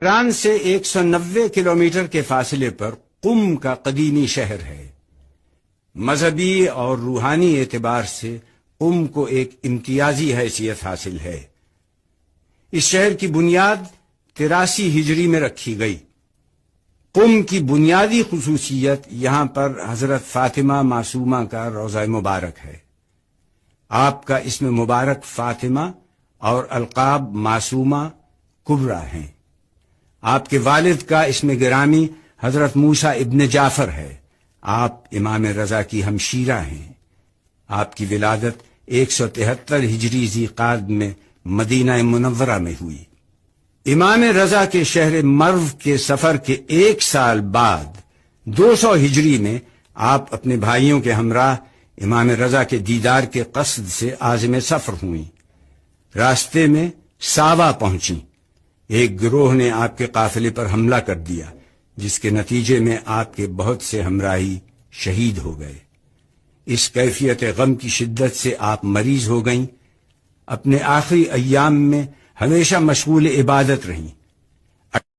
ایران سے 190 کلومیٹر کے فاصلے پر قم کا قدیمی شہر ہے۔ مذہبی اور روحانی اعتبار سے قم کو ایک امتیازی حیثیت حاصل ہے۔ اس شہر کی بنیاد 83 ہجری میں رکھی گئی۔ قم کی بنیادی خصوصیت یہاں پر حضرت فاطمہ معصومہ کا روضہ مبارک ہے۔ آپ کا اسم مبارک فاطمہ اور القاب معصومہ کبریٰ ہیں۔ آپ کے والد کا اسم گرامی حضرت موسیٰ ابن جعفر ہے۔ آپ امام رضا کی ہمشیرہ ہیں۔ آپ کی ولادت 173 ہجری ذیقعد میں مدینہ منورہ میں ہوئی۔ امام رضا کے شہر مرو کے سفر کے 1 سال بعد 200 ہجری میں آپ اپنے بھائیوں کے ہمراہ امام رضا کے دیدار کے قصد سے عازم سفر ہوئیں۔ راستے میں ساوا پہنچیں۔ ایک گروہ نے آپ کے قافلے پر حملہ کر دیا، جس کے نتیجے میں آپ کے بہت سے ہمراہی شہید ہو گئے۔ اس کیفیت غم کی شدت سے آپ مریض ہو گئیں۔ اپنے آخری ایام میں ہمیشہ مشغول عبادت رہیں۔